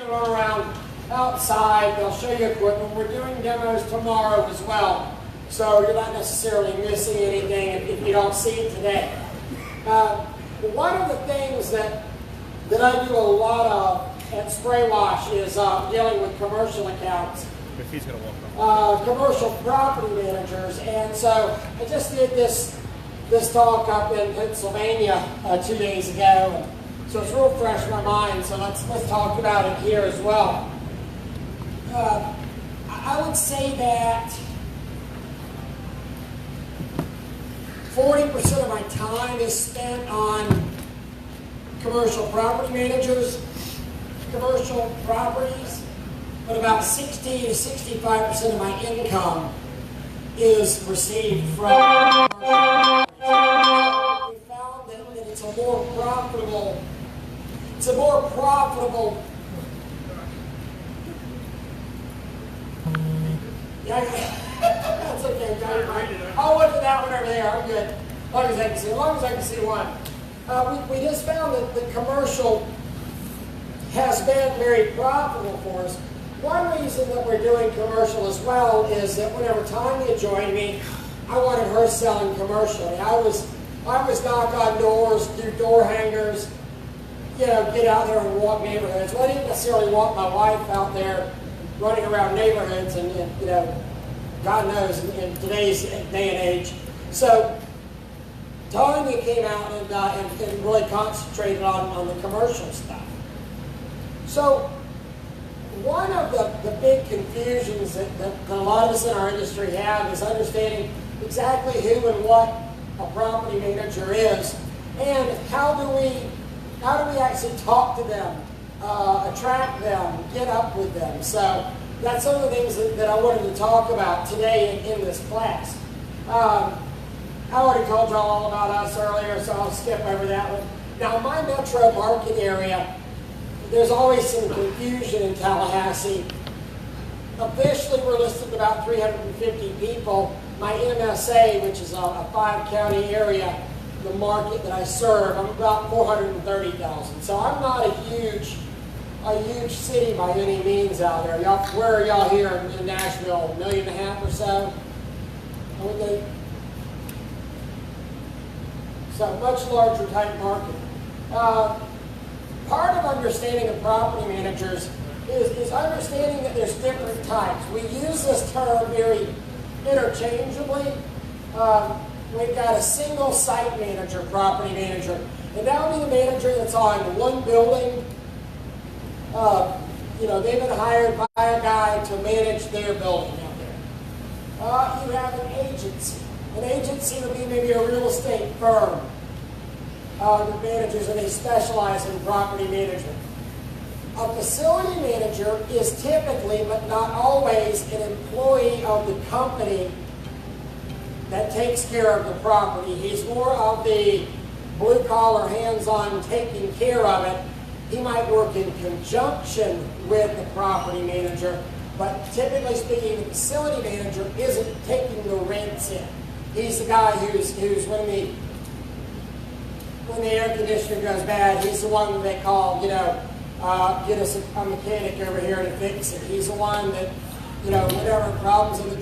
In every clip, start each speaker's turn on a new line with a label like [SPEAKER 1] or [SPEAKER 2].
[SPEAKER 1] can run around outside. They'll show you equipment. We're doing demos tomorrow as well. So you're not necessarily missing anything if you don't see it today. One of the things that I do a lot of at Spray Wash is dealing with commercial accounts.
[SPEAKER 2] If he's going to walk on.
[SPEAKER 1] Commercial property managers. And so I just did this talk up in Pennsylvania 2 days ago. And so it's real fresh in my mind. So let's talk about it here as well. I would say that 40% of my time is spent on commercial property managers, commercial properties, but about 60 to 65% of my income is received from commercial properties. We found that it's a more profitable, yeah, that's okay, I'll look at that one over there, I'm good. As long as I can see one. We just found that the commercial has been very profitable for us. One reason that we're doing commercial as well is that whenever Tanya joined me, I wanted her selling commercially. I was knock on doors, do door hangers, get out there and walk neighborhoods. Well, I didn't necessarily want my wife out there running around neighborhoods and God knows in today's day and age. So Tanya came out and really concentrated on the commercial stuff. So one of the big confusions that a lot of us in our industry have is understanding exactly who and what a property manager is, and how do we actually talk to them, attract them, get up with them. So that's some of the things that I wanted to talk about today in this class. I already told y'all all about us earlier, so I'll skip over that one. Now, in my metro market area, there's always some confusion in Tallahassee. Officially, we're listed about 350 people. My MSA, which is a 5-county area, the market that I serve, I'm about 430,000. So I'm not a huge city by any means out there. Where are y'all here in Nashville? 1.5 million or so? So much larger type market. Part of understanding of property managers is understanding that there's different types. We use this term very interchangeably. We've got a single site manager, property manager, and that would be the manager that's on one building. They've been hired by a guy to manage their building out there. You have an agency. An agency would be maybe a real estate firm that manages, and they specialize in property management. A facility manager is typically, but not always, an employee of the company that takes care of the property. He's more of the blue-collar, hands-on, taking care of it. He might work in conjunction with the property manager, but typically speaking, the facility manager isn't taking the rents in. He's the guy who's when the air conditioner goes bad, he's the one that they call, get us a mechanic over here to fix it. He's the one that, whatever problems in the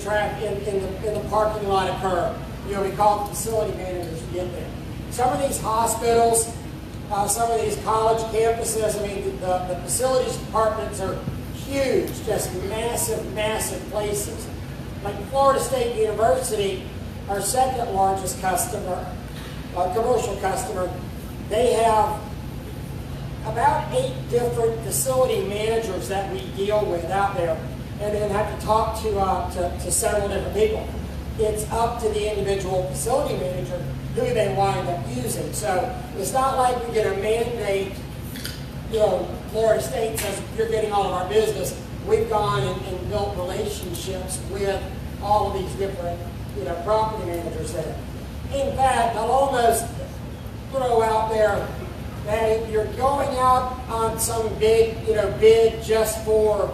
[SPEAKER 1] in the parking lot occur, we call the facility managers to get there. Some of these hospitals, some of these college campuses, the facilities departments are huge, just massive, massive places. Like Florida State University, our second largest customer, commercial customer, they have about 8 different facility managers that we deal with out there, and then have to talk to several different people. It's up to the individual facility manager who they wind up using. So it's not like we get a mandate, Florida State says you're getting all of our business. We've gone and built relationships with all of these different property managers there. In fact, I'll almost throw out there that if you're going out on some big bid just for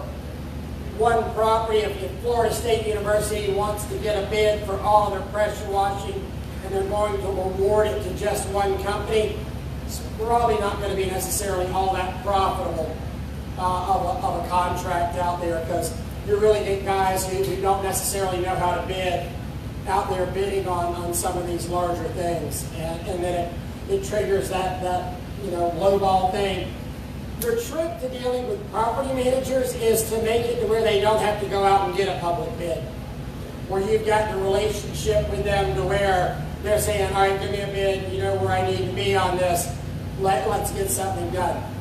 [SPEAKER 1] one property, if Florida State University wants to get a bid for all of their pressure washing and they're going to award it to just one company, it's probably not going to be necessarily all that profitable of contract out there, because you really get guys who don't necessarily know how to bid out there bidding on some of these larger things, and then it triggers that low ball thing. Your trick to dealing with property managers is to make it to where they don't have to go out and get a public bid, where you've got the relationship with them to where they're saying, all right, give me a bid, you know where I need to be on this, let's get something done.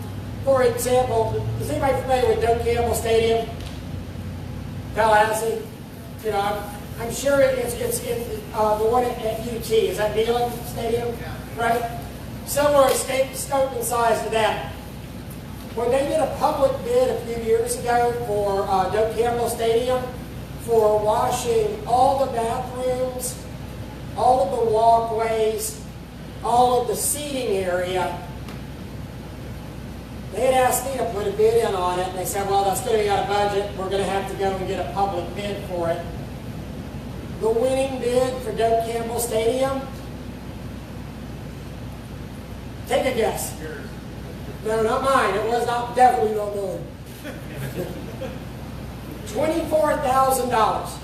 [SPEAKER 1] For example, is anybody familiar with Doak Campbell Stadium, Tallahassee? I'm sure it's the one at UT. Is that Neyland Stadium? Right? Similar scope and size to that. When they did a public bid a few years ago for Doak Campbell Stadium for washing all the bathrooms, all of the walkways, all of the seating area, they had asked me to put a bid in on it, and they said, well, that's going to be out of budget. We're going to have to go and get a public bid for it. The winning bid for Doak Campbell Stadium, take a guess.
[SPEAKER 2] Yours.
[SPEAKER 1] No, not mine. It was not, definitely not mine. $24,000.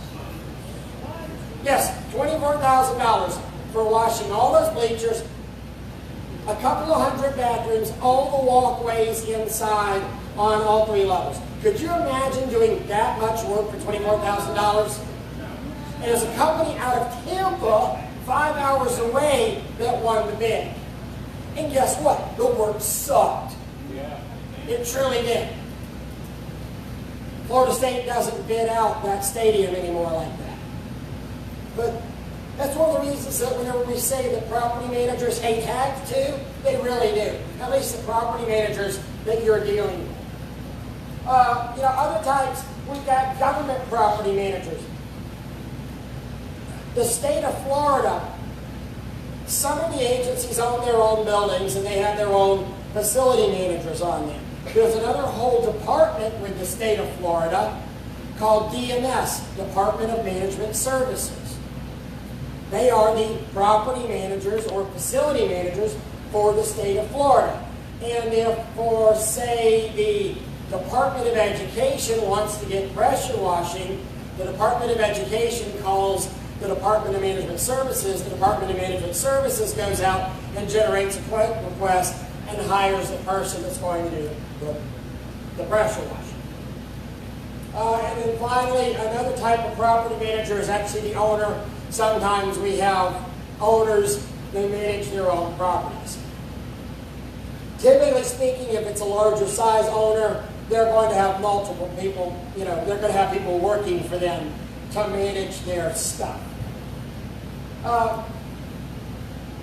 [SPEAKER 1] Yes, $24,000 for washing all those bleachers, a couple of hundred bathrooms, all the walkways inside on all 3 levels. Could you imagine doing that much work for $24,000? And there's a company out of Tampa, 5 hours away, that won the bid. And guess what? The work sucked.
[SPEAKER 2] Yeah.
[SPEAKER 1] It truly did. Florida State doesn't bid out that stadium anymore like that. But that's one of the reasons that whenever we say that property managers hate tax too, they really do. At least the property managers that you're dealing with. Other types, we've got government property managers. The state of Florida, some of the agencies own their own buildings and they have their own facility managers on them. There's another whole department with the state of Florida called DMS, Department of Management Services. They are the property managers or facility managers for the state of Florida. And if, for say, the Department of Education wants to get pressure washing, the Department of Education calls the Department of Management Services. The Department of Management Services goes out and generates a quote request and hires the person that's going to do the pressure washing. And then finally, another type of property manager is actually the owner. Sometimes we have owners that manage their own properties. Typically speaking, if it's a larger size owner, they're going to have multiple people, they're going to have people working for them to manage their stuff.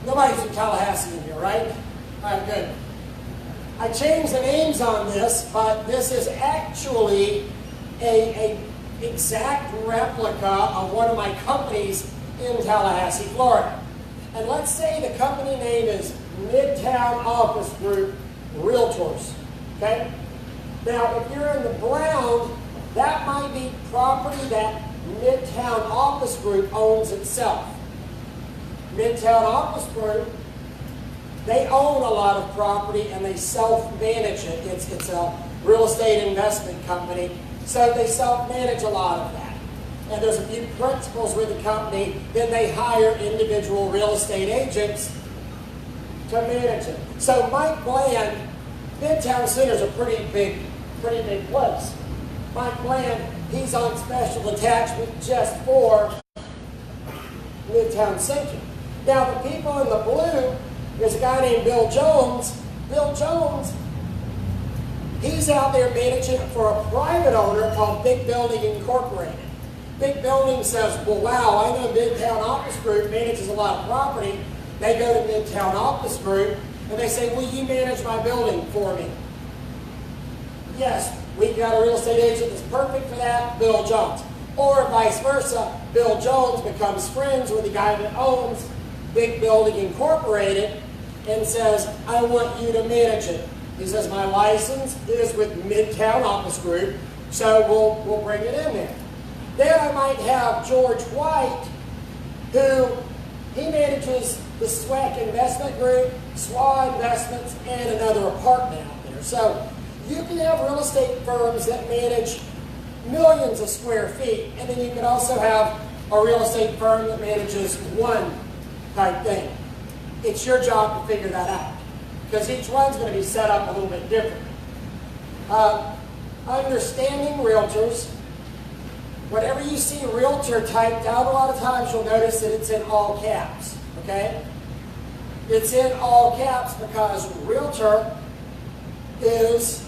[SPEAKER 1] Nobody's from Tallahassee in here, right? All right, good. I changed the names on this, but this is actually a exact replica of one of my companies in Tallahassee, Florida. And let's say the company name is Midtown Office Group Realtors, okay? Now, if you're in the brown, that might be property that Midtown Office Group owns itself. Midtown Office Group, they own a lot of property and they self-manage it. It's a real estate investment company, so they self-manage a lot of that. And there's a few principals with the company, then they hire individual real estate agents to manage it. So Mike Bland, Midtown Center is a pretty big place. Mike Bland, he's on special attachment just for Midtown Center. Now the people in the blue, there's a guy named Bill Jones. Bill Jones, he's out there managing it for a private owner called Big Building Incorporated. Big Building says, well, wow, I know Midtown Office Group manages a lot of property. They go to Midtown Office Group and they say, will you manage my building for me? Yes, we've got a real estate agent that's perfect for that, Bill Jones. Or vice versa, Bill Jones becomes friends with the guy that owns Big Building Incorporated and says, I want you to manage it. He says, my license is with Midtown Office Group, so we'll bring it in there. Then I might have George White, who he manages the SWAC Investment Group, SWA Investments, and another apartment out there. So You can have real estate firms that manage millions of square feet, and then you can also have a real estate firm that manages one type thing. It's your job to figure that out, because each one's going to be set up a little bit different. Understanding realtors, whenever you see realtor typed out, a lot of times you'll notice that it's in all caps, okay? It's in all caps because realtor is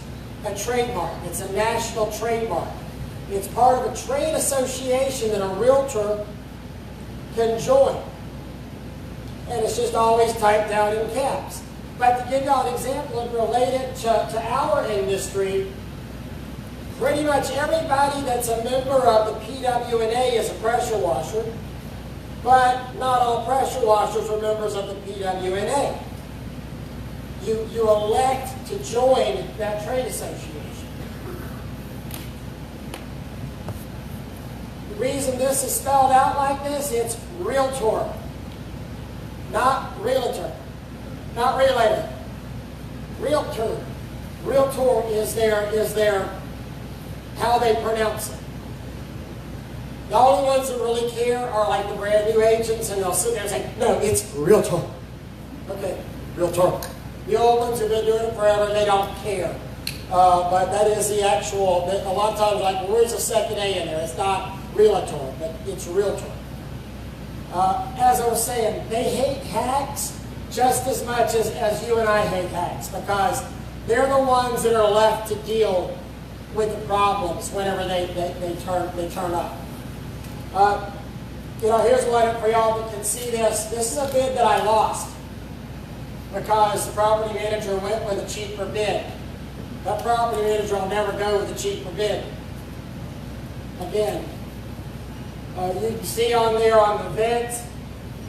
[SPEAKER 1] a trademark. It's a national trademark. It's part of a trade association that a realtor can join. And it's just always typed out in caps. But to give you an example and relate it to our industry, pretty much everybody that's a member of the PWNA is a pressure washer, but not all pressure washers are members of the PWNA. You elect to join that trade association. The reason this is spelled out like this, it's realtor, not realtor, not relator. Realtor. Realtor is their how they pronounce it. The only ones that really care are like the brand new agents, and they'll sit there and say, no, it's realtor. Okay, realtor. The old ones who've been doing it forever, they don't care. But that is the actual, a lot of times, like, where's the second A in there? It's not realtor, but it's realtor. As I was saying, they hate hacks just as much as you and I hate hacks, because they're the ones that are left to deal with the problems whenever they turn up. Here's one for y'all that can see this. This is a bid that I lost because the property manager went with a cheaper bid. That property manager will never go with a cheaper bid. Again, you can see on there on the vents,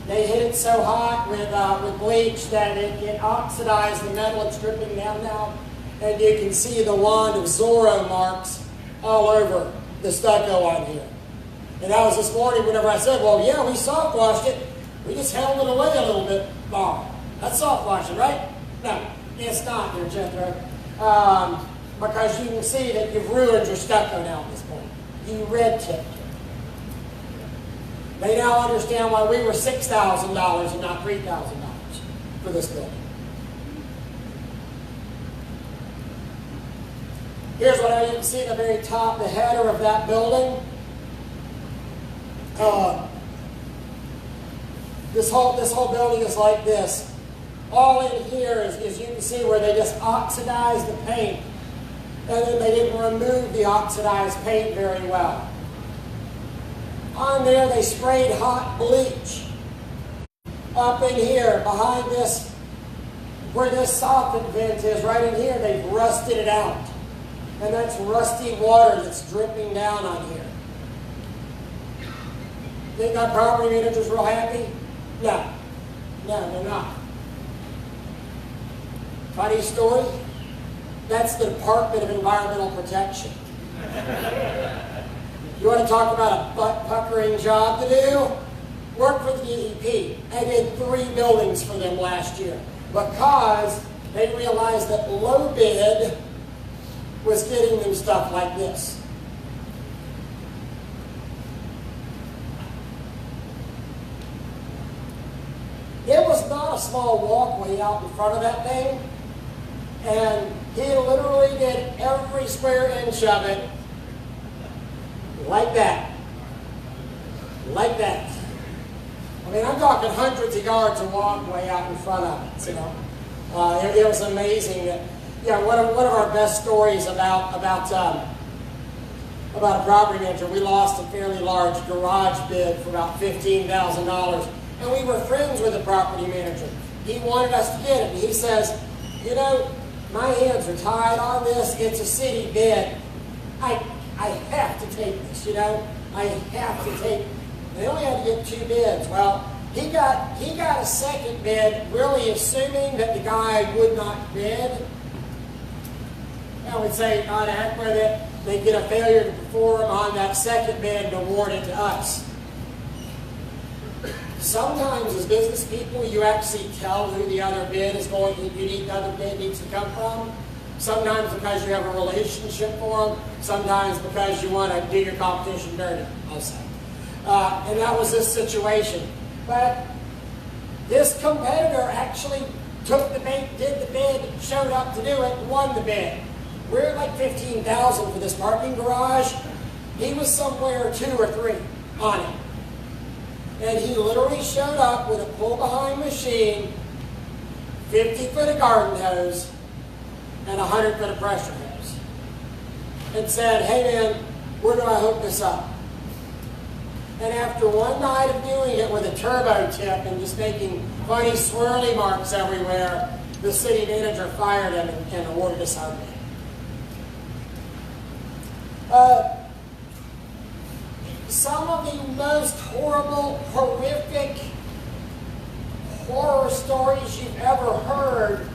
[SPEAKER 1] they hit it so hot with bleach that it oxidized the metal. It's dripping down now. And you can see the wand of Zorro marks all over the stucco on here. And that was this morning whenever I said, well, yeah, we soft washed it. We just held it away a little bit more. That's soft washing, right? No, it's not there, Jethro. Because you can see that you've ruined your stucco now at this point. You red tipped it. They now understand why we were $6,000 and not $3,000 for this building. Here's what you can see at the very top, the header of that building. This whole building is like this. All in here is you can see where they just oxidized the paint, and then they didn't remove the oxidized paint very well. On there they sprayed hot bleach. Up in here, behind this, where this soffit vent is, right in here, they've rusted it out. And that's rusty water that's dripping down on here. Think our property manager's real happy? No. No, they're not. Funny story? That's the Department of Environmental Protection. You want to talk about a butt-puckering job to do? Work for the DEP. I did 3 buildings for them last year because they realized that low bid was getting them stuff like this. It was not a small walkway out in front of that thing, and he literally did every square inch of it like that. Like that. I mean, I'm talking hundreds of yards of walkway out in front of it, you know. It was amazing that, yeah, one of our best stories about a property manager. We lost a fairly large garage bid for about $15,000, and we were friends with the property manager. He wanted us to get it, and he says, you know, my hands are tied on this. It's a city bid. I have to take this, you know. I have to take it. They only had to get 2 bids. Well, he got a second bid, really assuming that the guy would not bid. I would say, on heck with it, they get a failure to perform on that second bid and award it to us. Sometimes as business people, you actually tell who the other bid is going, the other bid needs to come from. Sometimes because you have a relationship for them, sometimes because you want to do your competition dirty, I'll say. And that was this situation. But this competitor actually took the bait, did the bid, showed up to do it, won the bid. We're at like $15,000 for this parking garage. He was somewhere 2 or 3 on it. And he literally showed up with a pull-behind machine, 50 foot of garden hose, and 100 foot of pressure hose. And said, hey man, where do I hook this up? And after one night of doing it with a turbo tip and just making funny swirly marks everywhere, the city manager fired him and awarded us our bid. Some of the most horrible, horrific horror stories you've ever heard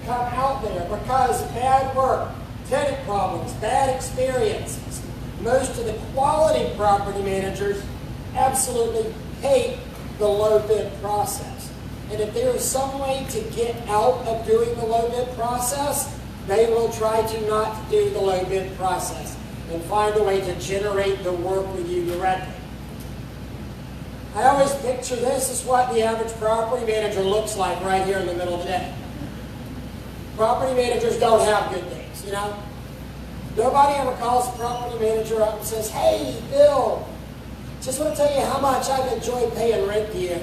[SPEAKER 1] come out there because bad work, tenant problems, bad experiences. Most of the quality property managers absolutely hate the low bid process. And if there is some way to get out of doing the low bid process, they will try to not do the low bid process and find a way to generate the work with you directly. I always picture this as what the average property manager looks like right here in the middle of the day. Property managers don't have good days, you know? Nobody ever calls the property manager up and says, hey, Bill, just want to tell you how much I've enjoyed paying rent to you.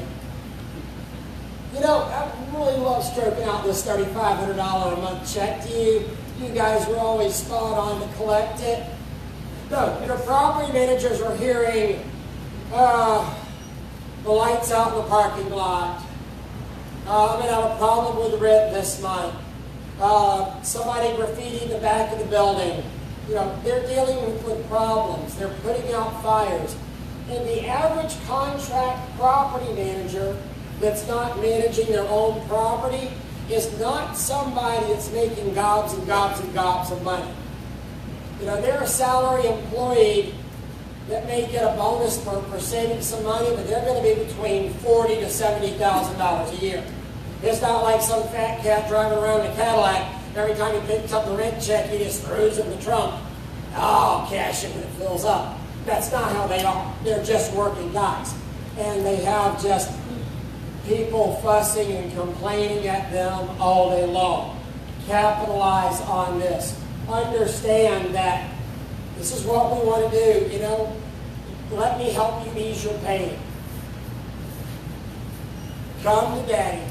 [SPEAKER 1] You know, I really love stroking out this $3,500 a month check to you. You guys were always spot on to collect it. No, your property managers are hearing the lights out in the parking lot. I'm going to have a problem with the rent this month. Somebody graffitied the back of the building. You know, they're dealing with problems. They're putting out fires. And the average contract property manager that's not managing their own property is not somebody that's making gobs and gobs and gobs of money. You know, they're a salary employee that may get a bonus for saving some money, but they're going to be between $40,000 to $70,000 a year. It's not like some fat cat driving around in a Cadillac. Every time he picks up the rent check, he just throws it in the trunk. Oh, cash it when it fills up. That's not how they are. They're just working guys. And they have just people fussing and complaining at them all day long. Capitalize on this. Understand that this is what we want to do, you know. Let me help you ease your pain. Come to Daddy.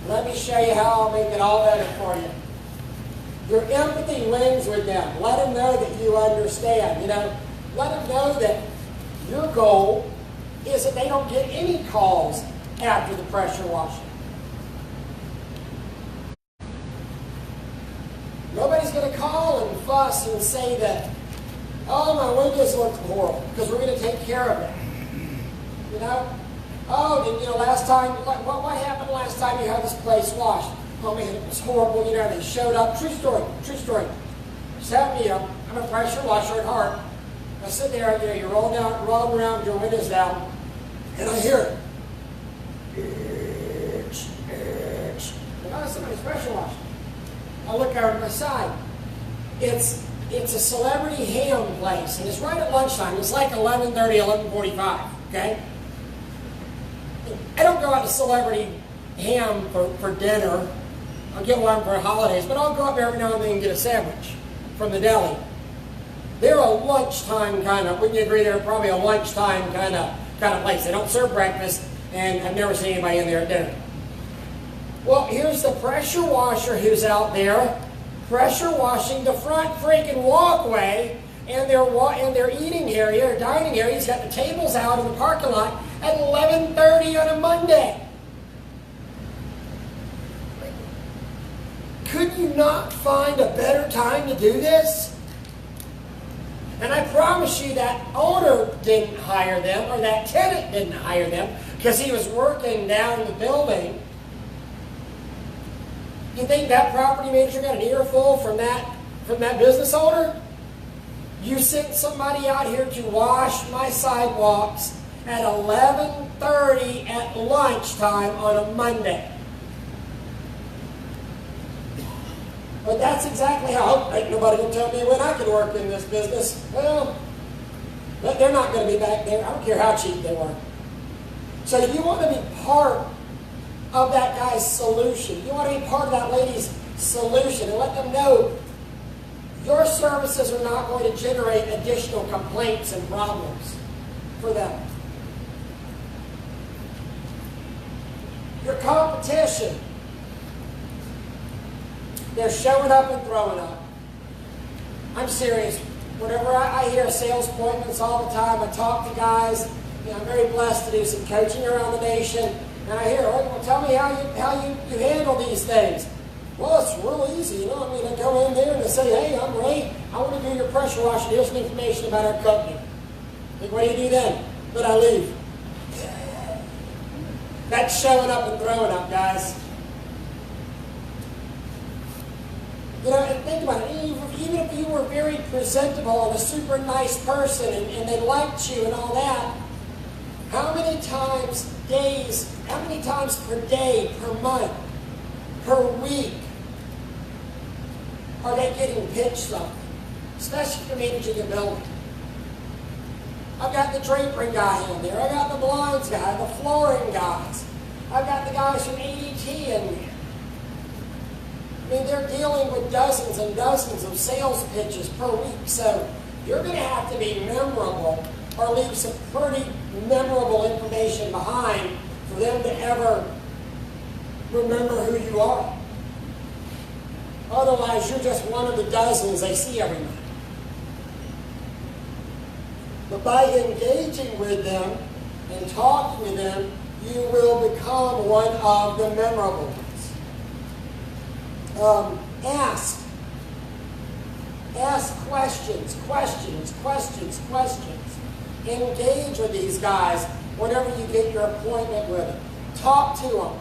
[SPEAKER 1] Let me show you how I'll make it all better for you. Your empathy wins with them. Let them know that you understand, you know. Let them know that your goal is that they don't get any calls after the pressure washing. Nobody's going to call and fuss and say that, oh, my windows look horrible, because we're going to take care of it. You know? Oh, you know, last time, what happened last time you had this place washed? Oh man, it was horrible, you know, they showed up. True story, true story. Just happened, you know, I'm a pressure washer at heart. I sit there, you know, you're rolling around with your windows down, and I hear it. And oh, somebody's pressure washing. I look over to my side. It's a celebrity ham place, and it's right at lunchtime. It's like 11:30, 11:45, okay? I don't go out to celebrity ham for dinner. I'll get one for holidays, but I'll go up there every now and then and get a sandwich from the deli. They're a lunchtime kind of, wouldn't you agree, they're probably a lunchtime kind of place. They don't serve breakfast, and I've never seen anybody in there at dinner. Well, here's the pressure washer who's out there pressure washing the front freaking walkway and their eating area or dining area. He's got the tables out in the parking lot at 11:30 on a Monday. Could you not find a better time to do this? And I promise you that owner didn't hire them, or that tenant didn't hire them, because he was working down the building. You think that property manager got an earful from that business owner? You sent somebody out here to wash my sidewalks at 11:30 at lunchtime on a Monday. But that's exactly how, ain't nobody will tell me when I could work in this business. Well, they're not going to be back there. I don't care how cheap they were. So you want to be part of that guy's solution. You want to be part of that lady's solution and let them know your services are not going to generate additional complaints and problems for them. Your competition, they're showing up and throwing up. I'm serious. Whenever I hear sales appointments all the time, I talk to guys. You know, I'm very blessed to do some coaching around the nation. And I hear, oh, well, tell me how you handle these things. Well, it's real easy, you know. I mean, I go in there and I say, hey, I'm Ray. I want to do your pressure washer. Here's some information about our company. Like, what do you do then? But I leave. That's showing up and throwing up, guys. You know, and think about it. Even if you were very presentable and a super nice person and they liked you and all that, how many times per day, per month, per week are they getting pitched something? Especially if you're managing a building. I've got the drapering guy in there. I got the blinds guy, the flooring guys. I've got the guys from ADT in there. I mean, they're dealing with dozens and dozens of sales pitches per week. So you're going to have to be memorable or leave some pretty memorable information behind for them to ever remember who you are. Otherwise, you're just one of the dozens they see every night. But by engaging with them and talking with them, you will become one of the memorable ones. Ask questions. Engage with these guys whenever you get your appointment with them. Talk to them.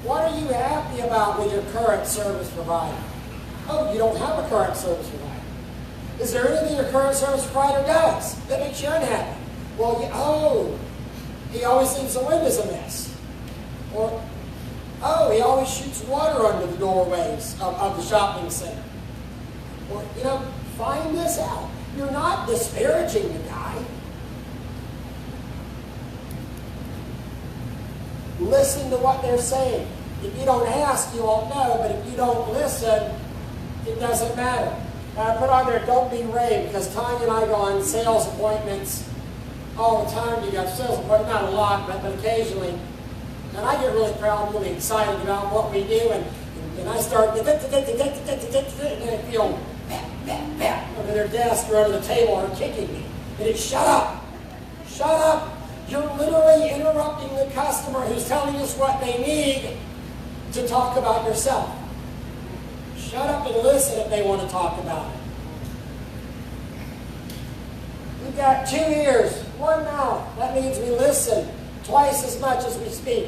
[SPEAKER 1] What are you happy about with your current service provider? Oh, you don't have a current service provider. Is there anything your current service provider does that makes you unhappy? Well, he always leaves the windows a mess. Or, he always shoots water under the doorways of the shopping center. Or, find this out. You're not disparaging the guy. Listen to what they're saying. If you don't ask, you won't know, but if you don't listen, it doesn't matter. I put on there, don't be Ray, because Tanya and I go on sales appointments all the time. You got sales appointments, not a lot, but occasionally. And I get really proud, really excited about what we do, and I start, and I feel under their desk or under the table are kicking me. And it's, shut up. Shut up. You're literally interrupting the customer who's telling us what they need to talk about yourself. Shut up and listen if they want to talk about it. We've got 2 ears, 1 mouth. That means we listen twice as much as we speak.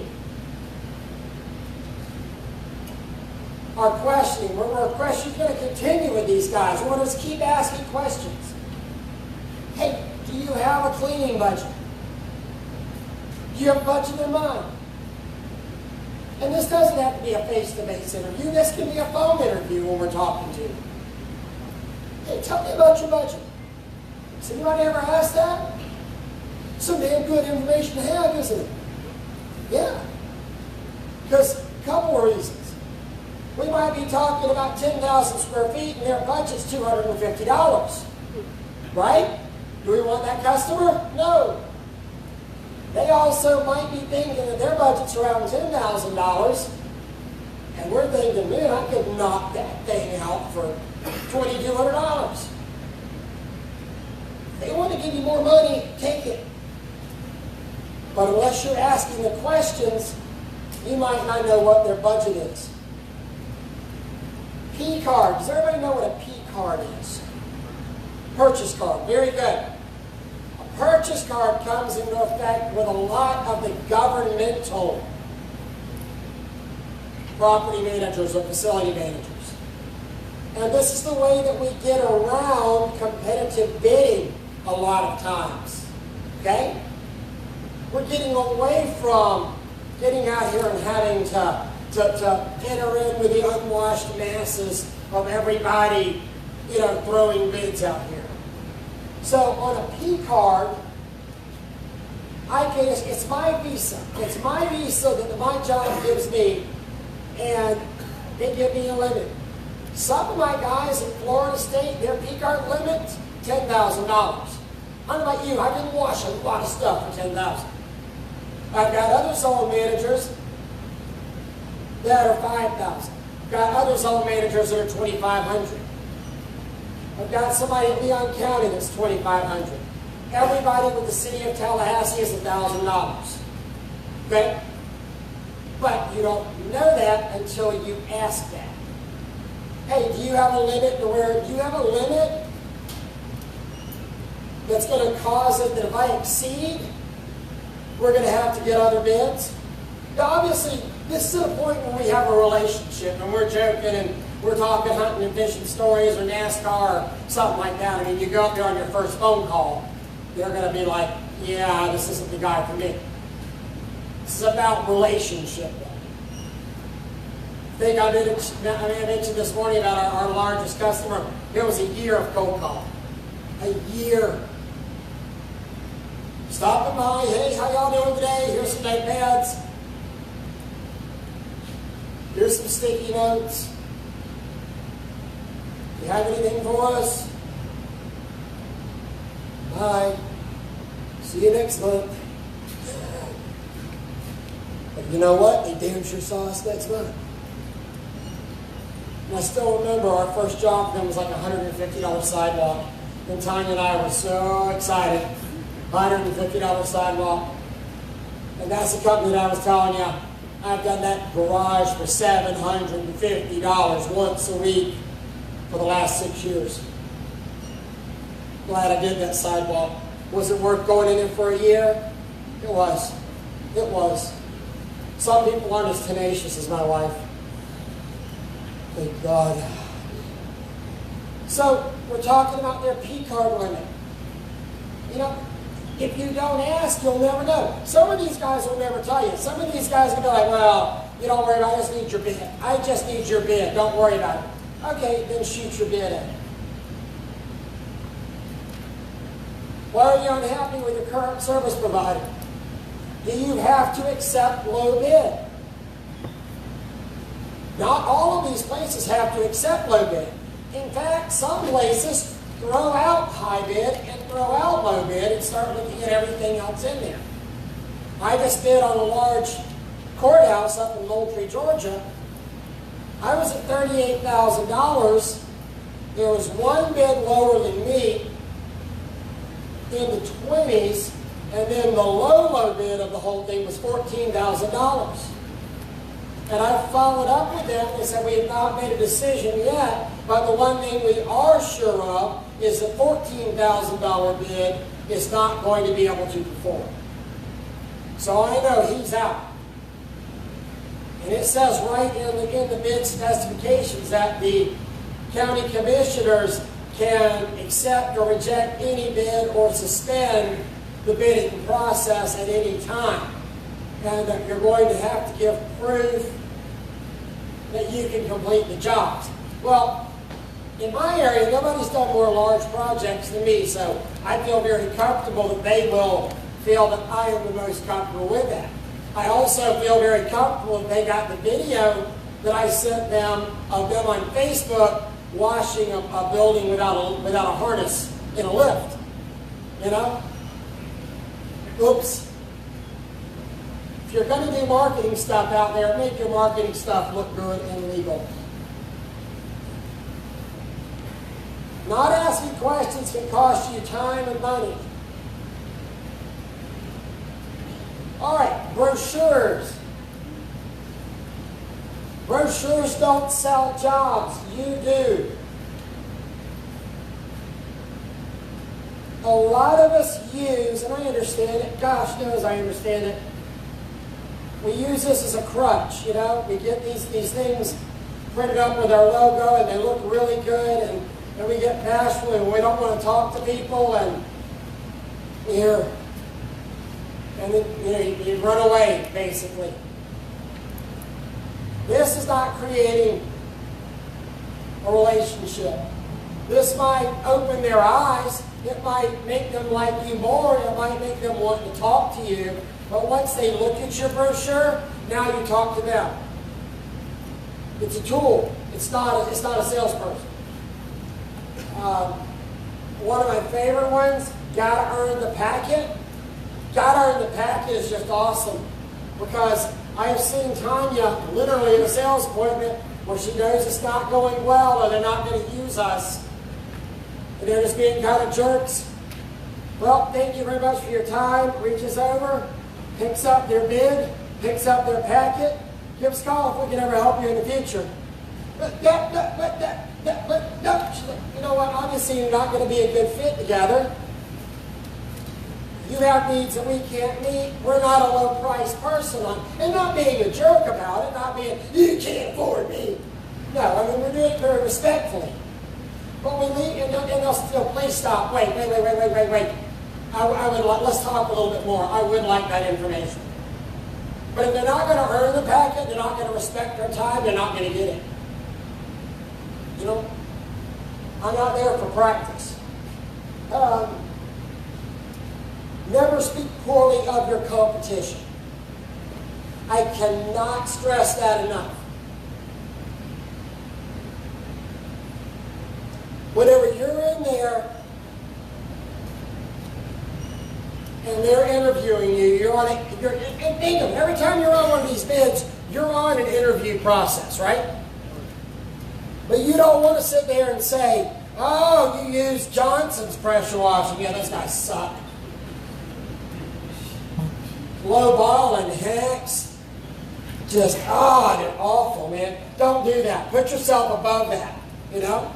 [SPEAKER 1] Our questioning, we're going to continue with these guys. We're going to keep asking questions. Hey, do you have a cleaning budget? Do you have a budget in mind? And this doesn't have to be a face-to-face interview. This can be a phone interview when we're talking to you. Hey, tell me about your budget. Has anybody ever asked that? Some damn good information to have, isn't it? Yeah. Because a couple of reasons. We might be talking about 10,000 square feet and their budget's $250. Right? Do we want that customer? No. They also might be thinking that their budget's around $10,000, and we're thinking, man, I could knock that thing out for $2,200. They want to give you more money, take it. But unless you're asking the questions, you might not know what their budget is. P card. Does everybody know what a P card is? Purchase card. Very good. Purchase card comes into effect with a lot of the governmental property managers or facility managers. And this is the way that we get around competitive bidding a lot of times. Okay? We're getting away from getting out here and having to enter in with the unwashed masses of everybody, throwing bids out here. So on a P card, it's my visa. It's my visa that my job gives me, and they give me a limit. Some of my guys in Florida State, their P card limit, $10,000. Unlike you, I can wash a lot of stuff for $10,000. I've got other zone managers that are $5,000. Got other zone managers that are $2,500. I've got somebody in Leon County that's $2,500. Everybody with the city of Tallahassee is $1,000. Okay? But you don't know that until you ask that. Hey, do you have a limit that's going to cause it that if I exceed, we're going to have to get other bids? Now, obviously, this is a point where we have a relationship and we're joking and we're talking hunting and fishing stories or NASCAR or something like that. I mean, you go up there on your first phone call, they're going to be like, yeah, this isn't the guy for me. This is about relationship. I think I mentioned this morning about our largest customer. It was a year of cold call. A year. Stopping by, hey, how y'all doing today? Here's some notepads. Here's some sticky notes. You have anything for us? Bye. See you next month. But you know what? They damn sure saw us next month. And I still remember our first job for them was like a $150 sidewalk. And Tanya and I were so excited. $150 sidewalk. And that's the company that I was telling you. I've done that garage for $750 once a week for the last 6 years. Glad I did that sidewalk. Was it worth going in there for a year? It was. It was. Some people aren't as tenacious as my wife. Thank God. So, we're talking about their P card limit. If you don't ask, you'll never know. Some of these guys will never tell you. Some of these guys will be like, well, you don't worry about it, I just need your bid. I just need your bid. Don't worry about it. Okay, then shoot your bid in. Why are you unhappy with your current service provider? Do you have to accept low bid? Not all of these places have to accept low bid. In fact, some places throw out high bid and throw out low bid and start looking at everything else in there. I just bid on a large courthouse up in Moultrie, Georgia. I was at $38,000. There was one bid lower than me in the 20s, and then the low bid of the whole thing was $14,000. And I followed up with them and said, we have not made a decision yet, but the one thing we are sure of is the $14,000 bid is not going to be able to perform. So I know he's out. And it says right in the bid specifications that the county commissioners can accept or reject any bid or suspend the bidding process at any time. And that you're going to have to give proof that you can complete the jobs. Well, in my area, nobody's done more large projects than me, so I feel very comfortable that they will feel that I am the most comfortable with that. I also feel very comfortable that they got the video that I sent them of them on Facebook washing a building without a harness in a lift. Oops. If you're going to do marketing stuff out there, make your marketing stuff look good and legal. Not asking questions can cost you time and money. All right, brochures. Brochures don't sell jobs. You do. A lot of us use, and I understand it, gosh knows I understand it, we use this as a crutch, We get these things printed up with our logo and they look really good and we get bashful and we don't want to talk to people and then you run away, basically. This is not creating a relationship. This might open their eyes. It might make them like you more. It might make them want to talk to you. But once they look at your brochure, now you talk to them. It's a tool. It's not a salesperson. One of my favorite ones, gotta earn the packet. Gotta earn the packet is just awesome. Because I have seen Tanya literally at a sales appointment where she knows it's not going well or they're not going to use us. And they're just being kind of jerks. Well, thank you very much for your time. Reaches over, picks up their bid, picks up their packet, give us a call if we can ever help you in the future. But you know what? Obviously, you're not going to be a good fit together. You have needs that we can't meet. We're not a low-priced person. And not being a jerk about it, not being, you can't afford me. No, I mean, we're doing it very respectfully. But we leave, and they'll still, please stop. Wait. Let's talk a little bit more. I would like that information. But if they're not going to earn the packet, they're not going to respect our time, they're not going to get it. You know, I'm not there for practice. Never speak poorly of your competition. I cannot stress that enough. Whenever you're in there and they're interviewing you, and think of it, every time you're on one of these bids, you're on an interview process, right? But you don't want to sit there and say, oh, you used Johnson's pressure washing. Yeah, those guys suck. Low ball and hacks. Just, they're awful, man. Don't do that. Put yourself above that, you know?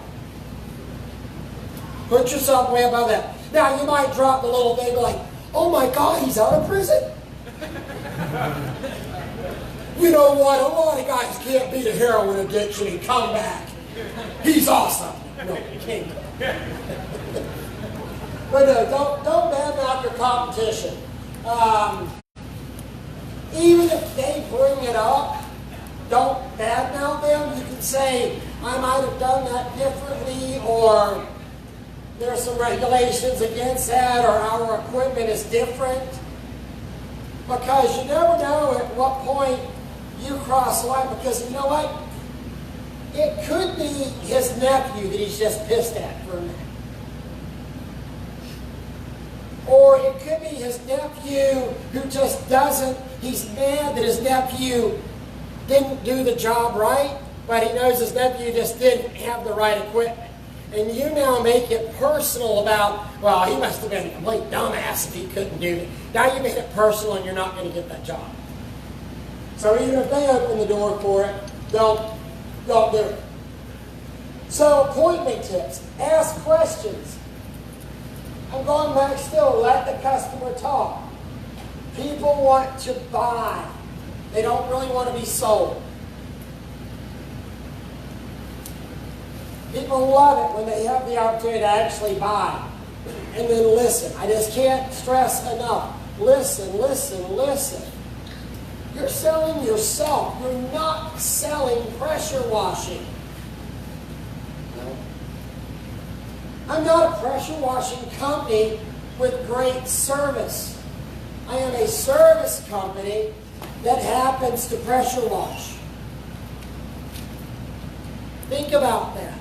[SPEAKER 1] Put yourself way above that. Now, you might drop the little thing like, oh my God, he's out of prison? You know what? A lot of guys can't beat a heroin addiction and come back. He's awesome. No, you can't. But no, don't badmouth your competition. Even if they bring it up, don't badmouth them. You can say, I might have done that differently, or there's some regulations against that, or our equipment is different. Because you never know at what point you cross the line. Because you know what? It could be his nephew that he's just pissed at for a minute. Or it could be his nephew who just doesn't, he's mad that his nephew didn't do the job right, but he knows his nephew just didn't have the right equipment. And you now make it personal about, well, he must have been a complete dumbass if he couldn't do it. Now you make it personal and you're not going to get that job. So even if they open the door for it, don't do it. So appointment tips. Ask questions. I'm going back still. Let the customer talk. People want to buy. They don't really want to be sold. People love it when they have the opportunity to actually buy. And then listen. I just can't stress enough. Listen, listen, listen. You're selling yourself. You're not selling pressure washing. No. I'm not a pressure washing company with great service. I am a service company that happens to pressure wash. Think about that.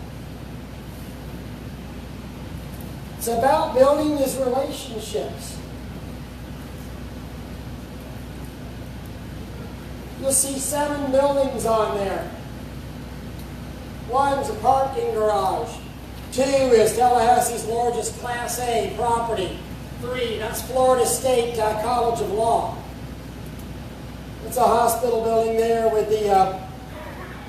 [SPEAKER 1] It's about building these relationships. You'll see 7 buildings on there. 1's a parking garage. 2 is Tallahassee's largest Class A property. 3, that's Florida State College of Law. It's a hospital building there with the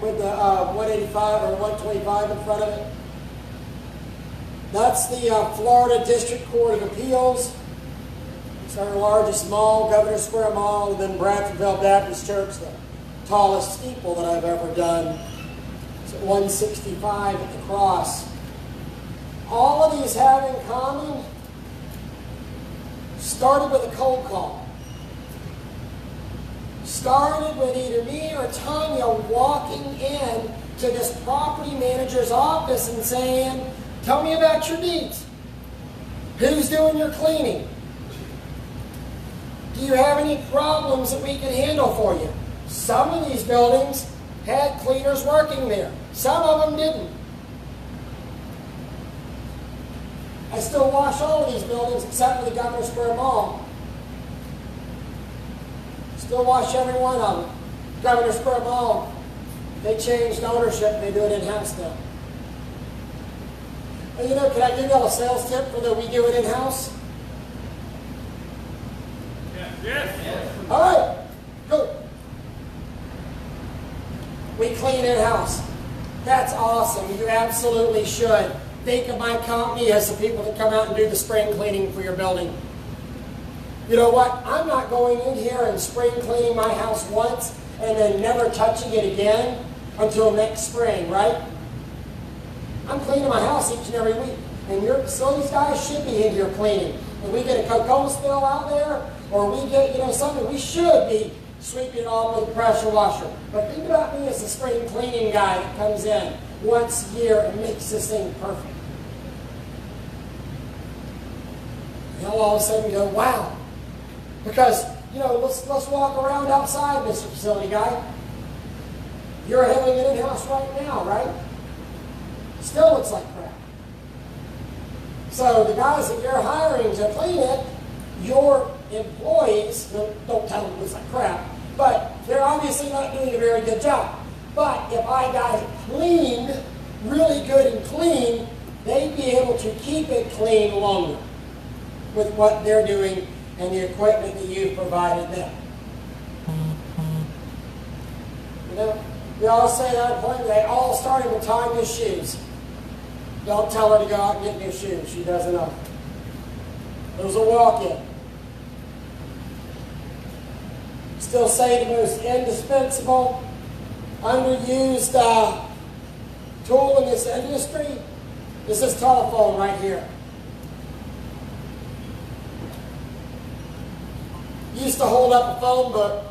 [SPEAKER 1] 185 or 125 in front of it. That's the Florida District Court of Appeals. It's our largest mall, Governor Square Mall, and then Bradfordville Baptist Church, the tallest steeple that I've ever done. It's at 165 at the cross. All of these have in common, started with a cold call. Started with either me or Tanya walking in to this property manager's office and saying, tell me about your needs. Who's doing your cleaning? Do you have any problems that we can handle for you? Some of these buildings had cleaners working there. Some of them didn't. I still wash all of these buildings except for the Governor Square Mall. Still wash every one of them. Governor Square Mall, they changed ownership and they do it in-house now. And you know, can I give y'all a sales tip for the we do it in-house? Yes. All right, cool. We clean in-house. That's awesome. You absolutely should. Think of my company as the people that come out and do the spring cleaning for your building. You know what? I'm not going in here and spring cleaning my house once and then never touching it again until next spring, right? I'm cleaning my house each and every week. And your facilities guys should be in here cleaning. When we get a Coca-Cola spill out there, or we get, something, we should be sweeping it off with a pressure washer. But think about me as the spring cleaning guy that comes in once a year and makes this thing perfect. All of a sudden you go, wow. Because, let's walk around outside, Mr. Facility Guy. You're having it in-house right now, right? Still looks like crap. So the guys that you're hiring to clean it, your employees, don't tell them it looks like crap, but they're obviously not doing a very good job. But if I got it cleaned, really good and clean, they'd be able to keep it clean longer with what they're doing and the equipment that you've provided them. We all say that point, they all started with tying their shoes. Don't tell her to go out and get new shoes. She doesn't know. It was a walk-in. Still say the most indispensable, underused tool in this industry is this telephone right here. Used to hold up a phone book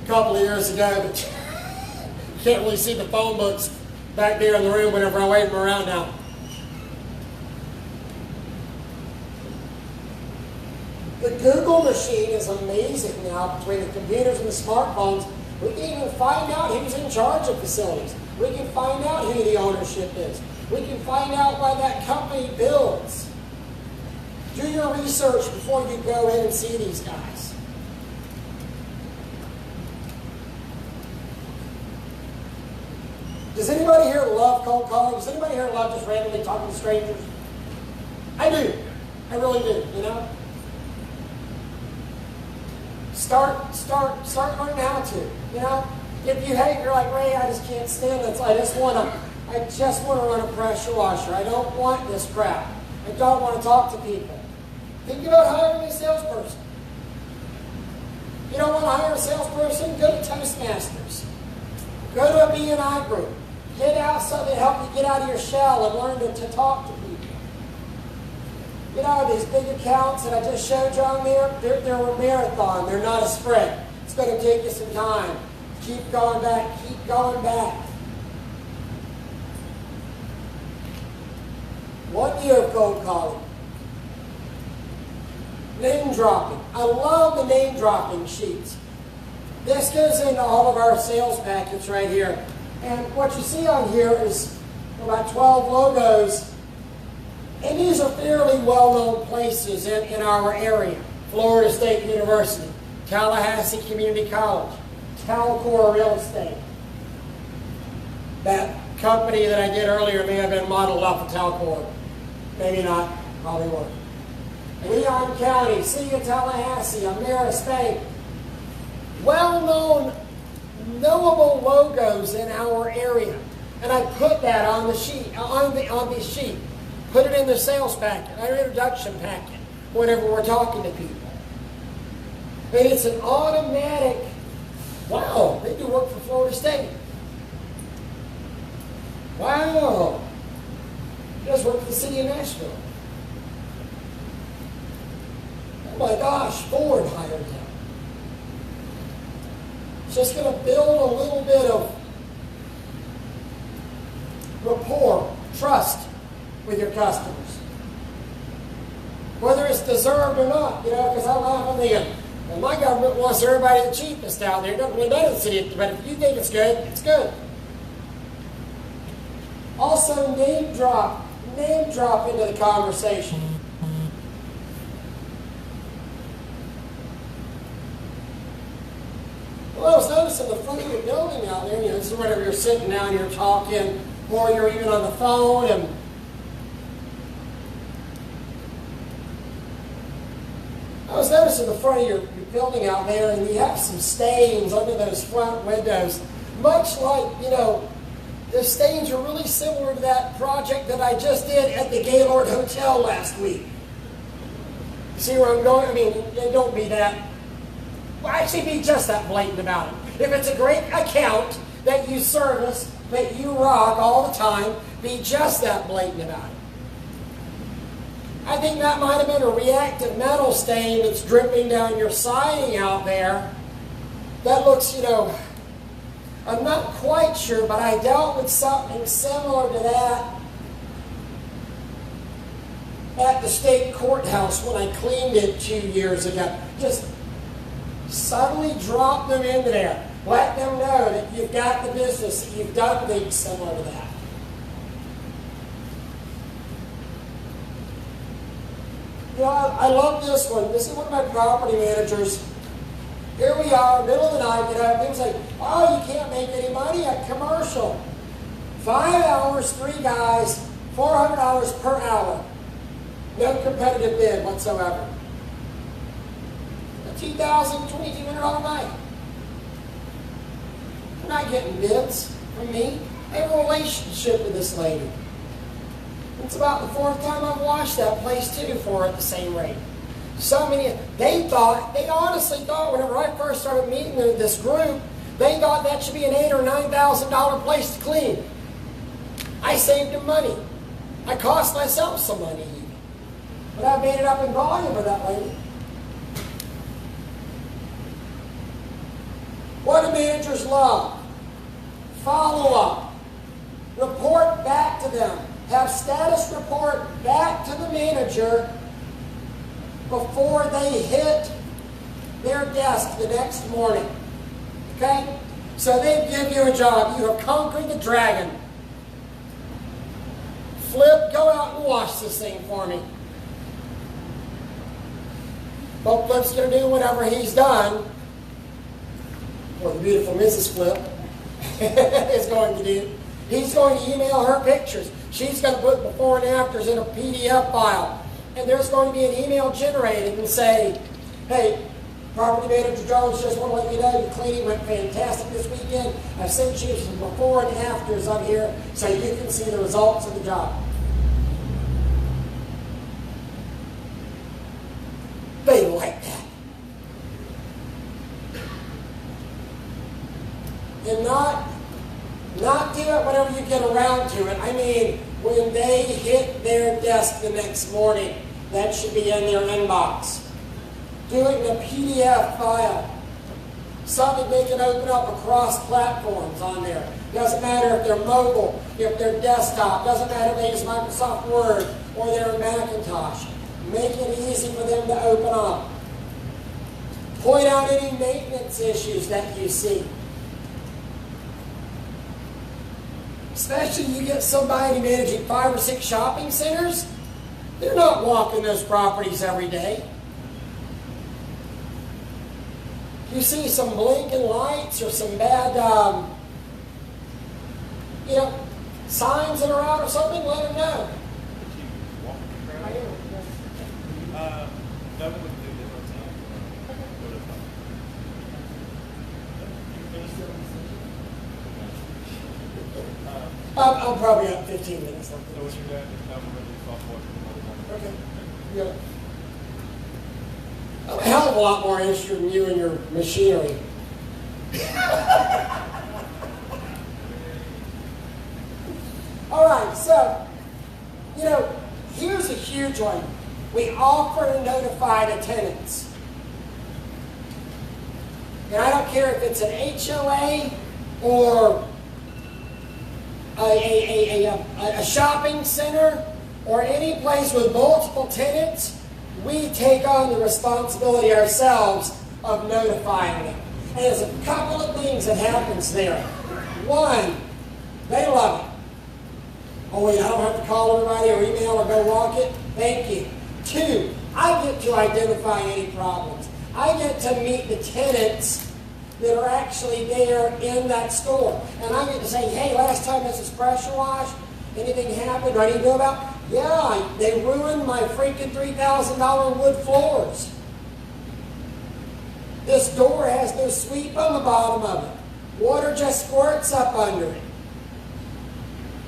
[SPEAKER 1] a couple of years ago, but you can't really see the phone books back there in the room whenever I wave them around now. The Google machine is amazing now. Between the computers and the smartphones, we can even find out who's in charge of facilities. We can find out who the ownership is. We can find out why that company builds. Do your research before you go in and see these guys. Does anybody here love cold calling? Does anybody here love just randomly talking to strangers? I do. I really do, Start learning how to, If you hate, you're like, Ray, I just can't stand it. I just want to run a pressure washer. I don't want this crap. I don't want to talk to people. Think about hiring a salesperson. You don't want to hire a salesperson? Go to Toastmasters. Go to a B&I group. Get out so they help you get out of your shell and learn to talk to people. These big accounts that I just showed you on there, they're a marathon. They're not a sprint. It's going to take you some time. Keep going back. Keep going back. 1 year of cold calling. Name dropping. I love the name dropping sheets. This goes into all of our sales packets right here. And what you see on here is about 12 logos. And these are fairly well-known places in our area. Florida State University, Tallahassee Community College, Talcor Real Estate. That company that I did earlier may have been modeled off of Talcor. Maybe not, probably won't. Leon County, City of Tallahassee, Ameris Bank. Well-known, knowable logos in our area. And I put that on the sheet, on the sheet. Put it in the sales packet, our introduction packet, whenever we're talking to people. And it's an automatic, wow, they do work for Florida State. Wow, he does work for the city of Nashville. Oh my gosh, Ford hired him. It's just going to build a little bit of trust with your customers. Whether it's deserved or not, because I laugh and thinking, well, my government wants everybody the cheapest out there. It doesn't really matter the city, but if you think it's good, it's good. Also, name drop into the conversation. Well, I was noticing the front of your building out there, this is whenever you're sitting down, you're talking, or you're even on the phone, and I was noticing the front of your building out there, and you have some stains under those front windows, much like, the stains are really similar to that project that I just did at the Gaylord Hotel last week. See where I'm going? I mean, don't be that. Well, actually, be just that blatant about it. If it's a great account that you service, that you rock all the time, be just that blatant about it. I think that might have been a reactive metal stain that's dripping down your siding out there. That looks, I'm not quite sure, but I dealt with something similar to that at the state courthouse when I cleaned it 2 years ago. Just subtly drop them into there. Let them know that you've got the business, that you've done things similar to that. I love this one. This is one of my property managers. Here we are, middle of the night, people say, oh, you can't make any money at commercial. 5 hours, 3 guys, $400 per hour. No competitive bid whatsoever. A $2,000, $2,200 night. I'm not getting bids from me. I have a relationship with this lady. It's about the 4th time I've washed that place too for her at the same rate. So many, they honestly thought whenever I first started meeting this group, they thought that should be an $8,000 or $9,000 place to clean. I saved them money. I cost myself some money even. But I made it up in volume for that lady. What do managers love? Follow up. Report back to them. Have status report back to the manager before they hit their desk the next morning. Okay? So they give you a job. You have conquered the dragon. Flip, go out and wash this thing for me. Well, Flip's going to do whatever he's done, or the beautiful Mrs. Flip is going to do. He's going to email her pictures. She's going to put before and afters in a PDF file. And there's going to be an email generated and say, hey, Property Manager Jones, just want to let you know your cleaning went fantastic this weekend. I've sent you some before and afters up here so you can see the results of the job. They like that. And not do it whenever you get around to it. I mean, when they hit their desk the next morning, that should be in their inbox. Do it in a PDF file. Something they can open up across platforms on there. Doesn't matter if they're mobile, if they're desktop, doesn't matter if they use Microsoft Word or they're Macintosh. Make it easy for them to open up. Point out any maintenance issues that you see. Especially you get somebody managing 5 or 6 shopping centers, they're not walking those properties every day. You see some blinking lights or some bad, signs that are out or something, let them know. I'm probably up 15 minutes.
[SPEAKER 2] So what you got?
[SPEAKER 1] Okay. Yeah. I'm a hell of a lot more interested in you and your machinery. All right, so, here's a huge one. We offer notified attendance. And I don't care if it's an HOA or a shopping center or any place with multiple tenants, we take on the responsibility ourselves of notifying them. And there's a couple of things that happens there. One, they love it. Oh wait, I don't have to call everybody or email or go walk it. Thank you. Two, I get to identify any problems. I get to meet the tenants that are actually there in that store. And I get to say, hey, last time this was pressure washed, anything happened? Do I need to know about? Yeah, they ruined my freaking $3,000 wood floors. This door has no sweep on the bottom of it. Water just squirts up under it.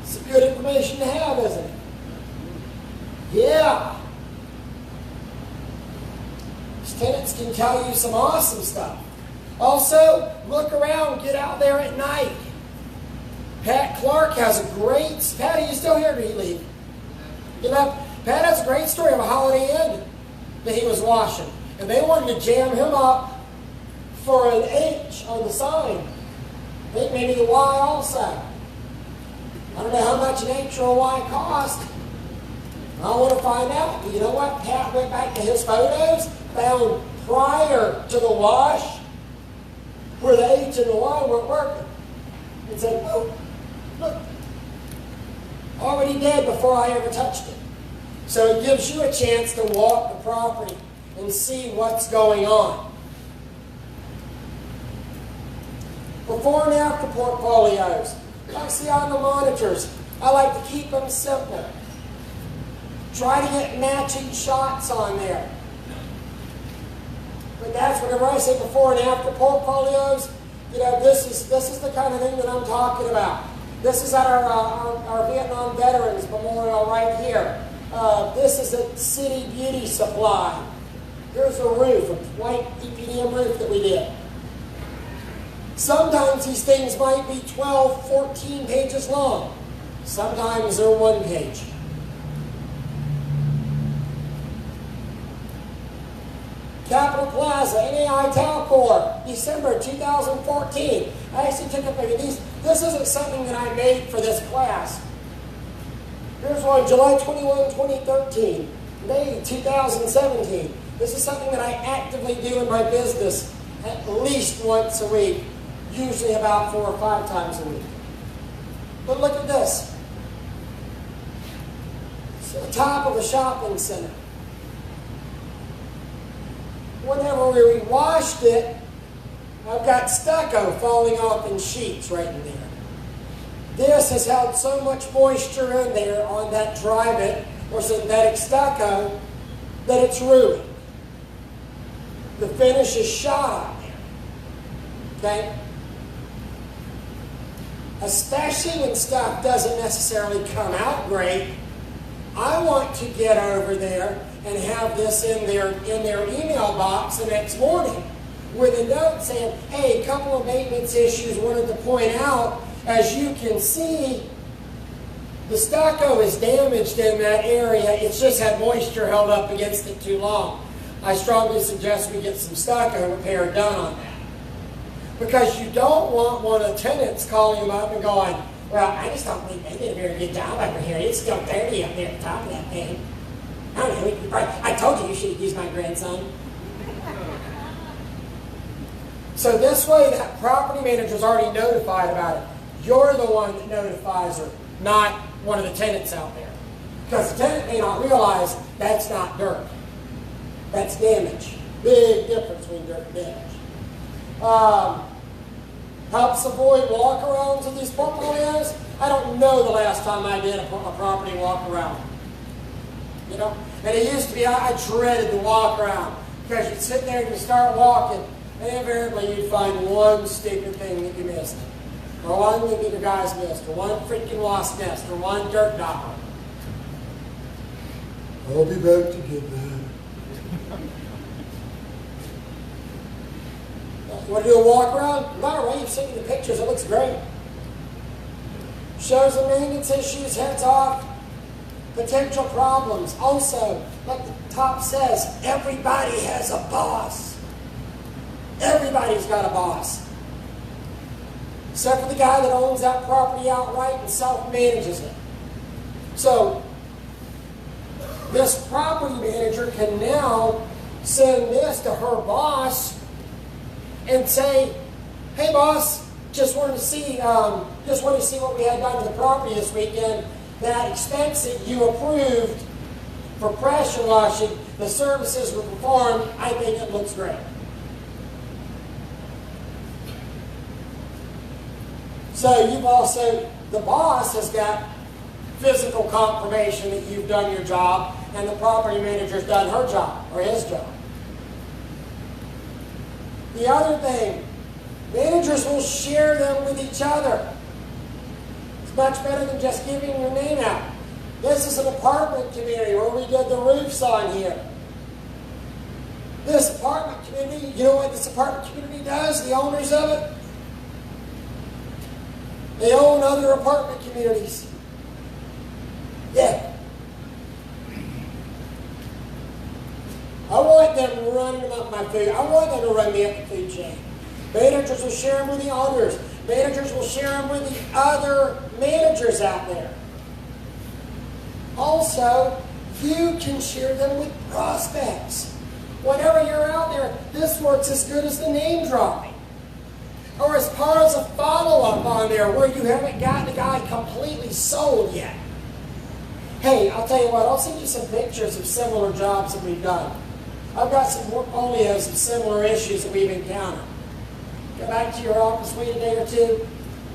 [SPEAKER 1] It's good information to have, isn't it? Yeah. These tenants can tell you some awesome stuff. Also, look around, get out there at night. Pat Clark has a great, Pat, are you still here or did he leave? You know, Pat has a great story of a Holiday Inn that he was washing. And they wanted to jam him up for an H on the sign. I think maybe the Y also. I don't know how much an H or a Y cost. I want to find out. But you know what? Pat went back to his photos, found prior to the wash where the H and the Y weren't working. And said, oh, look, already dead before I ever touched it. So it gives you a chance to walk the property and see what's going on. Before and after portfolios. I see on the monitors. I like to keep them simple. Try to get matching shots on there. But that's whenever I say before and after portfolios, you know, this is the kind of thing that I'm talking about. This is at our Vietnam Veterans Memorial right here. This is a City Beauty Supply. Here's a roof, a white EPDM roof that we did. Sometimes these things might be 12, 14 pages long. Sometimes they're 1 page. Capitol Plaza, NAI Talcor, December 2014. I actually took a picture of these. This isn't something that I made for this class. Here's one, July 21, 2013, May 2017. This is something that I actively do in my business at least once a week, usually about 4 or 5 times a week. But look at this. It's the top of a shopping center. Whenever we washed it, I've got stucco falling off in sheets right in there. This has held so much moisture in there on that dry-bit or synthetic stucco that it's ruined. The finish is shot on there. Okay? Especially when stuff doesn't necessarily come out great, I want to get over there and have this in their email box the next morning with a note saying, hey, a couple of maintenance issues wanted to point out. As you can see, the stucco is damaged in that area. It's just had moisture held up against it too long. I strongly suggest we get some stucco repair done on that. Because you don't want one of the tenants calling them up and going, well, I just don't think they did a very good job over here. It's still dirty up there at the top of that thing. I don't know, I told you should have used my grandson. So this way, that property manager's already notified about it. You're the one that notifies her, not one of the tenants out there. Because the tenant may not realize that's not dirt. That's damage. Big difference between dirt and damage. Helps avoid walk-arounds of these portfolios. I don't know the last time I did a property walk-around. You know? And it used to be, I dreaded the walk-around. Because you'd sit there and you'd start walking, and invariably you'd find one stupid thing that you missed. Or one thing that your guys missed. Or one freaking wasp nest. Or one dirt dauber. I'll be back to get that. You want to do a walk around? By the way, you've seen the pictures. It looks great. Shows the maintenance issues, heads off, potential problems. Also, like the top says, everybody has a boss. Everybody's got a boss. except for the guy that owns that property outright and self-manages it. So this property manager can now send this to her boss and say, "Hey, boss, just wanted to see what we had done to the property this weekend. That expense that you approved for pressure washing, the services were performed. I think it looks great." So the boss has got physical confirmation that you've done your job, and the property manager's done her job or his job. The other thing, managers will share them with each other. It's much better than just giving your name out. This is an apartment community where we did the roofs on here. This apartment community, you know what this apartment community does, the owners of it? They own other apartment communities. Yeah. I want them running up my food. I want them to run me up the food chain. Managers will share them with the owners. Managers will share them with the other managers out there. Also, you can share them with prospects. Whenever you're out there, this works as good as the name dropping. Or as part of a follow-up on there where you haven't gotten the guy completely sold yet. Hey, I'll tell you what, I'll send you some pictures of similar jobs that we've done. I've got some portfolios of similar issues that we've encountered. Go back to your office, wait a day or two.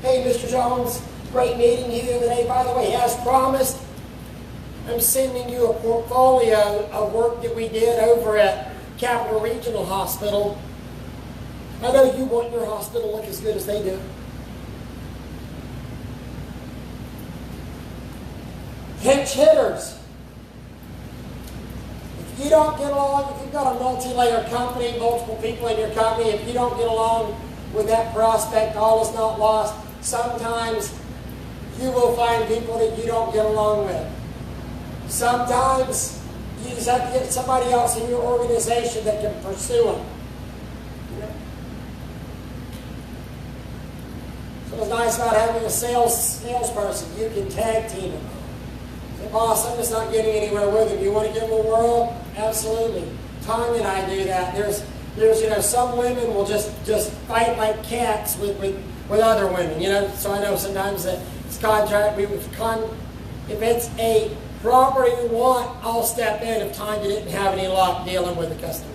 [SPEAKER 1] Hey, Mr. Jones, great meeting you today. By the way, as promised, I'm sending you a portfolio of work that we did over at Capital Regional Hospital. I know you want your hospital to look as good as they do. Pinch hitters. If you don't get along, if you've got a multi-layer company, multiple people in your company, if you don't get along with that prospect, all is not lost. Sometimes you will find people that you don't get along with. Sometimes you just have to get somebody else in your organization that can pursue them. So what's nice about having a salesperson, you can tag team them. Say, boss, I'm just not getting anywhere with him. You want to give him a whirl? Absolutely. Tom and I do that. There's some women will just fight like cats with other women. So I know sometimes that it's contract. If it's a property we want, I'll step in if Tanya didn't have any luck dealing with the customers.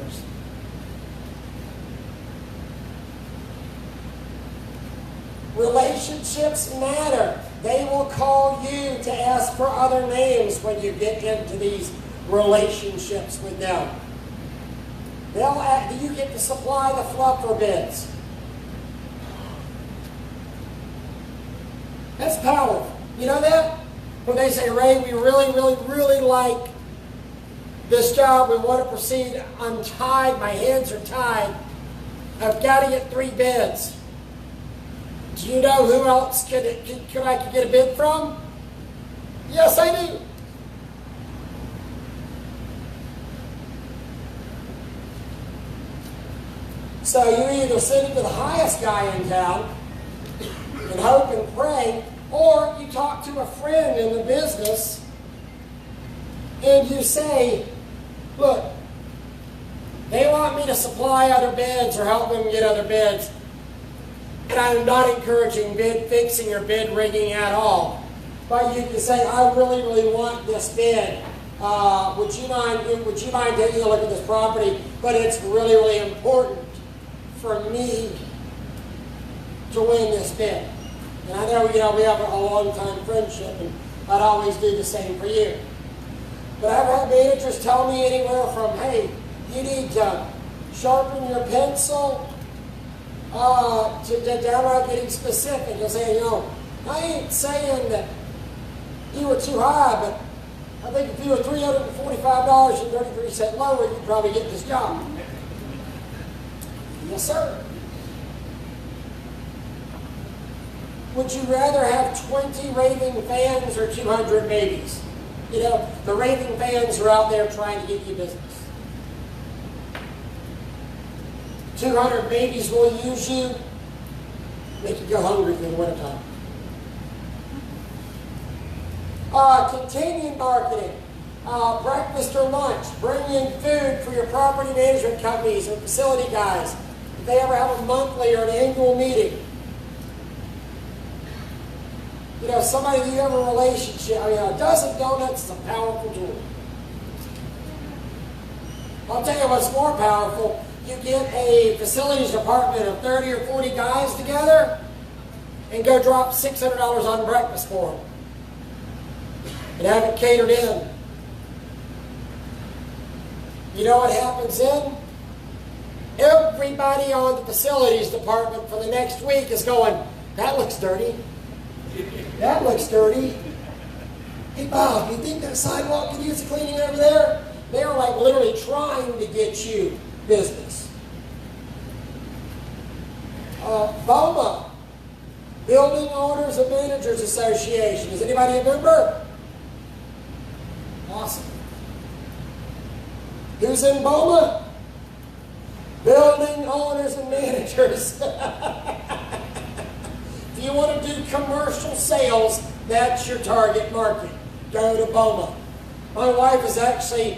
[SPEAKER 1] Relationships matter. They will call you to ask for other names when you get into these relationships with them. You get to supply the fluffer bids. That's powerful. You know that? When they say, Ray, we really, really, really like this job. We want to proceed. I'm tied. My hands are tied. I've got to get 3 bids. Do you know who else could I get a bid from? Yes, I do. So you either send it to the highest guy in town and hope and pray, or you talk to a friend in the business and you say, look, they want me to supply other bids or help them get other bids. And I'm not encouraging bid fixing or bid rigging at all. But you can say, I really, really want this bid. Would you mind taking a look at this property? But it's really, really important for me to win this bid. And I know, we have a long-time friendship, and I'd always do the same for you. But I've had managers tell me anywhere from, hey, you need to sharpen your pencil, to downright getting specific. You'll say, I ain't saying that you were too high, but I think if you were $345.33 lower, you'd probably get this job. Yes, sir. Would you rather have 20 raving fans or 200 babies? The raving fans are out there trying to get you business. 200 babies will use you, Make you go hungry in the wintertime. Continuing marketing. Breakfast or lunch. Bring in food for your property management companies or facility guys. If they ever have a monthly or an annual meeting. You know, somebody that you have a relationship. I mean, a dozen donuts is a powerful tool. I'll tell you what's more powerful. You get a facilities department of 30 or 40 guys together and go drop $600 on breakfast for them. And have it catered in. You know what happens then? Everybody on the facilities department for the next week is going, that looks dirty. That looks dirty. Hey Bob, you think that sidewalk could use a cleaning over there? They're like literally trying to get you business. BOMA, Building Owners and Managers Association. Is anybody a member? Awesome. Who's in BOMA? Building Owners and Managers. If you want to do commercial sales, that's your target market. Go to BOMA. My wife is actually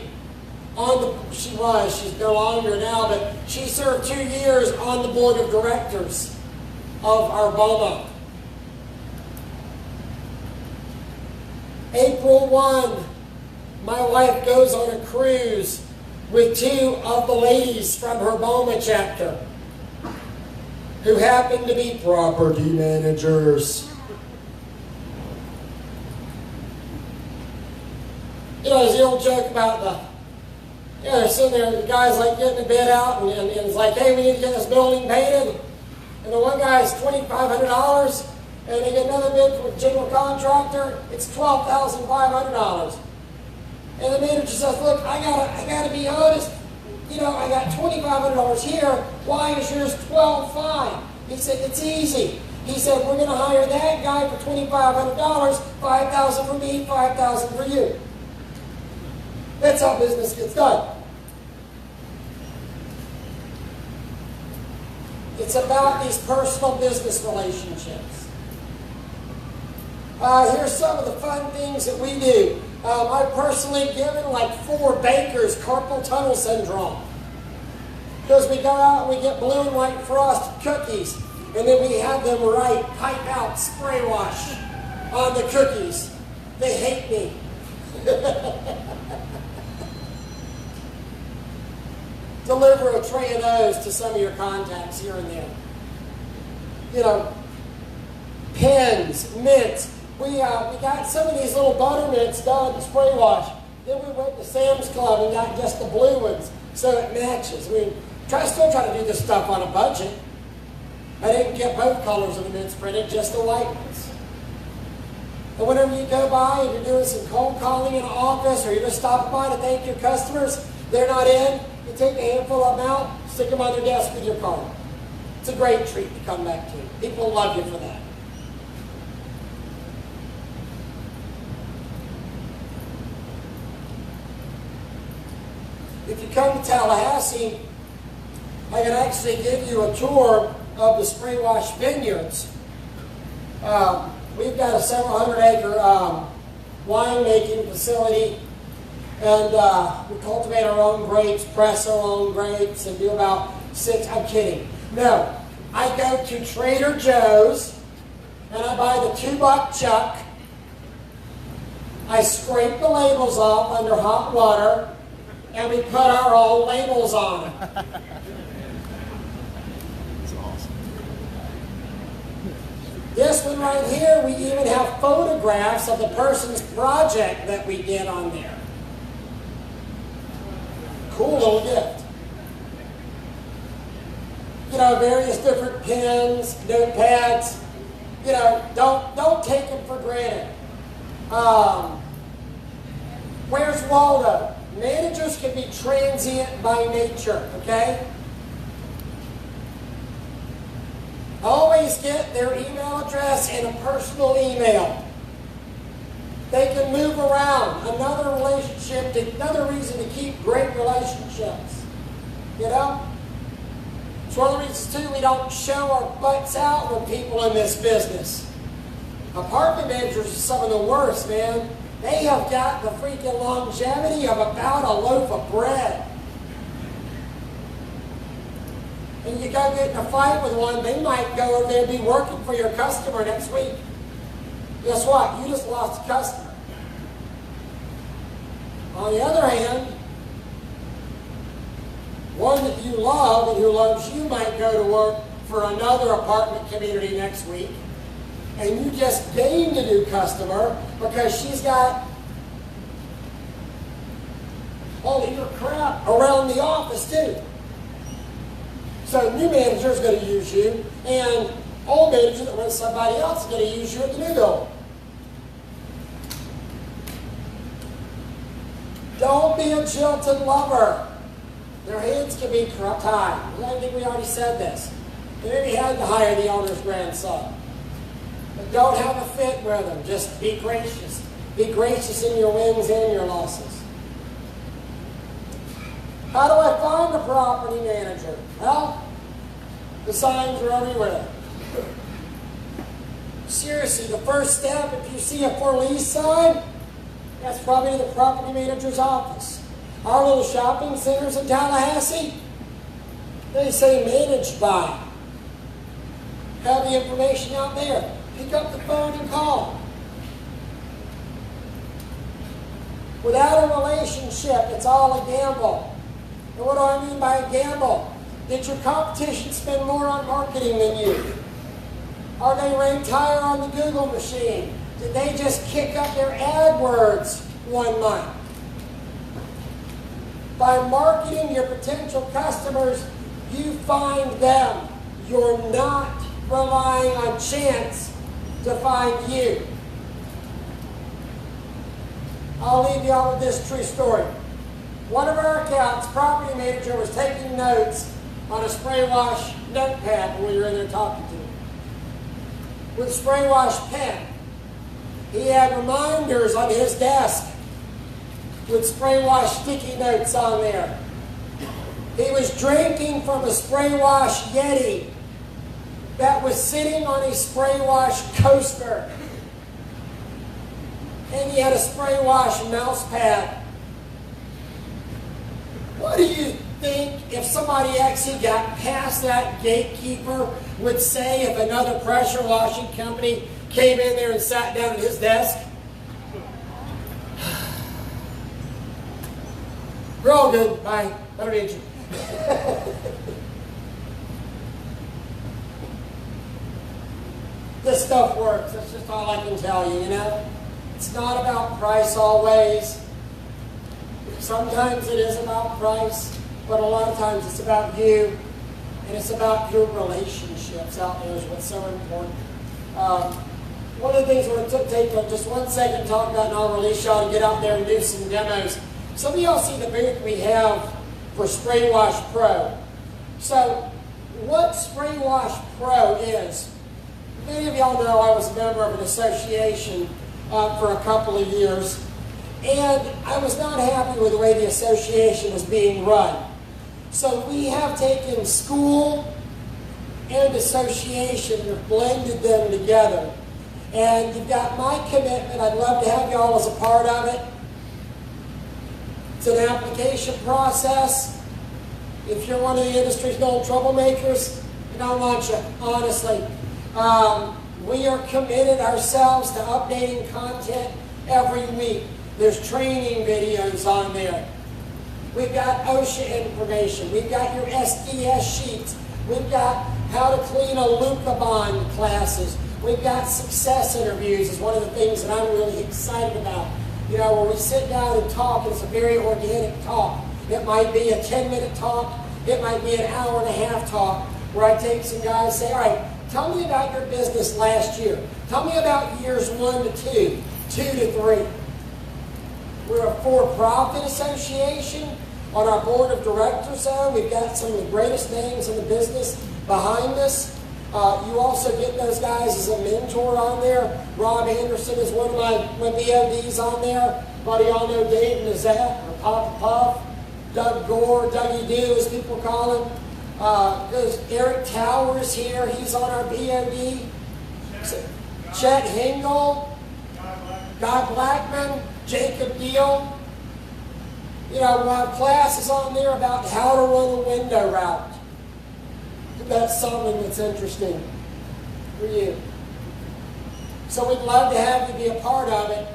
[SPEAKER 1] she's no longer now, but she served 2 years on the board of directors of our BOMA. April 1, my wife goes on a cruise with 2 of the ladies from her BOMA chapter who happen to be property managers. You know, there's the old joke about they're sitting there, the guy's like getting the bid out, and it's like, hey, we need to get this building painted. And the one guy's $2,500, and they get another bid from a general contractor, it's $12,500. And the manager says, look, I gotta be honest, you know, I got $2,500 here, why is yours $12,500? He said, it's easy. He said, we're gonna hire that guy for $2,500, $5,000 for me, $5,000 for you. That's how business gets done. It's about these personal business relationships. Here's some of the fun things that we do. I've personally given like 4 bakers carpal tunnel syndrome. Because we go out and we get blue and white frosted cookies, and then we have them pipe out spray wash on the cookies. They hate me. Deliver a tray of those to some of your contacts here and there. You know, pens, mints. We got some of these little butter mints done to spray wash. Then we went to Sam's Club and got just the blue ones so it matches. I mean, still try to do this stuff on a budget. I didn't get both colors of the mints printed, just the white ones. And whenever you go by and you're doing some cold calling in an office, or you're just stopping by to thank your customers, they're not in, you take a handful of them out, stick them on their desk with your card. It's a great treat to come back to. People love you for that. If you come to Tallahassee, I can actually give you a tour of the Spray Wash Vineyards. We've got a several hundred acre winemaking facility, and we cultivate our own grapes, press our own grapes, and do about 6. I'm kidding. No, I go to Trader Joe's and I buy the $2 chuck. I scrape the labels off under hot water, and we put our own labels on it.
[SPEAKER 2] That's awesome.
[SPEAKER 1] This one right here, we even have photographs of the person's project that we did on there. Cool little gift. You know, various different pens, notepads. You know, don't take them for granted. Where's Waldo? Managers can be transient by nature, okay? Always get their email address and a personal email. They can move around. Another reason to keep great relationships. You know? It's one of the reasons, too, we don't show our butts out with people in this business. Apartment managers are some of the worst, man. They have got the freaking longevity of about a loaf of bread. And you go get in a fight with one, they might go over there and be working for your customer next week. Guess what? You just lost a customer. On the other hand, one that you love and who loves you might go to work for another apartment community next week, and you just gained a new customer because she's got all of your crap around the office too. So the new manager is going to use you, and old manager that wants somebody else is going to use you at the new building. Don't be a jilted lover. Their hands can be tied. I think we already said this. They maybe had to hire the owner's grandson. But don't have a fit with them. Just be gracious. Be gracious in your wins and your losses. How do I find a property manager? Well, the signs are everywhere. Seriously, the first step, if you see a for lease sign, that's probably the property manager's office. Our little shopping centers in Tallahassee, they say managed by. Have the information out there. Pick up the phone and call. Without a relationship, it's all a gamble. And what do I mean by a gamble? Did your competition spend more on marketing than you? Are they ranked higher on the Google machine? Did they just kick up their AdWords one month? By marketing your potential customers, you find them. You're not relying on chance to find you. I'll leave you all with this true story. One of our accounts, property manager, was taking notes on a spray wash notepad when we were in there talking to him. With a spray wash pen. He had reminders on his desk with spray wash sticky notes on there. He was drinking from a spray wash Yeti that was sitting on a spray wash coaster. And he had a spray wash mouse pad. What do you think if somebody actually got past that gatekeeper would say if another pressure washing company came in there and sat down at his desk? We're all good. Bye. I don't need you. This stuff works. That's just all I can tell you, you know? It's not about price always. Sometimes it is about price, but a lot of times it's about you, and it's about your relationships out there is what's so important. One of the things we're going to take just 1 second to talk about, and I'll release y'all to get out there and do some demos. Some of y'all see the booth we have for Spray Wash Pro. So what Spray Wash Pro is, many of y'all know I was a member of an association for a couple of years, and I was not happy with the way the association was being run. So we have taken school and association and have blended them together. And you've got my commitment. I'd love to have y'all as a part of it. It's an application process. If you're one of the industry's known troublemakers, I don't want you, honestly. We are committed ourselves to updating content every week. There's training videos on there. We've got OSHA information. We've got your SDS sheets. We've got how to clean a Lucabond classes. We've got success interviews is one of the things that I'm really excited about. You know, where we sit down and talk, it's a very organic talk. It might be a 10-minute talk. It might be an hour and a half talk where I take some guys and say, all right, tell me about your business last year. Tell me about years 1 to 2, 2 to 3. We're a for-profit association. On our board of directors, though, we've got some of the greatest names in the business behind us. You also get those guys as a mentor on there. Rob Anderson is one of my BODs on there. Buddy, y'all know Dave Nazat or Papa Puff, Doug Gore, Dougie Doo as people call him. There's Eric Towers here. He's on our BOD. Chet Hingle, Guy Blackman, Jacob Deal. You know, my class is on there about how to run a window route. That's something that's interesting for you. So we'd love to have you be a part of it.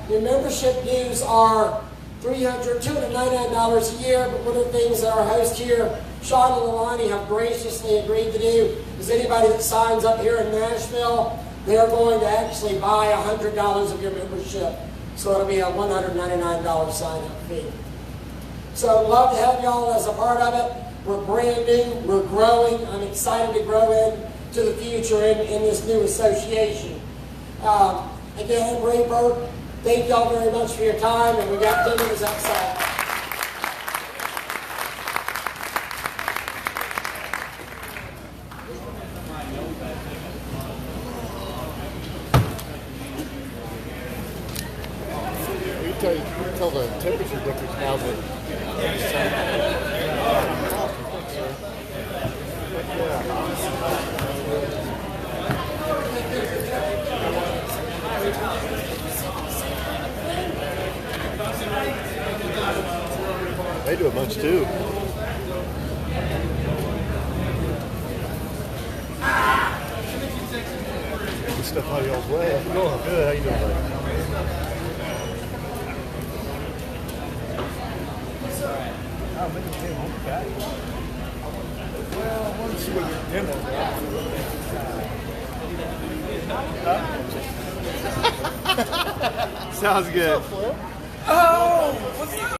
[SPEAKER 1] Your membership dues are $299 a year, but one of the things that our host here, Sean and Alani, have graciously agreed to do is anybody that signs up here in Nashville, they're going to actually buy $100 of your membership. So it'll be a $199 sign-up fee. So love to have y'all as a part of it. We're brand new, we're growing. I'm excited to grow into the future in this new association. Again, I'm Ray Burk. Thank y'all very much for your time, and we got dinners outside.
[SPEAKER 3] You can tell the temperature difference now, but they do a bunch too. Get stuff out of y'all's way. Oh, good. How you doing, buddy?
[SPEAKER 2] Well, I want to see what your demo is.
[SPEAKER 3] Sounds good.
[SPEAKER 2] Oh, what's that?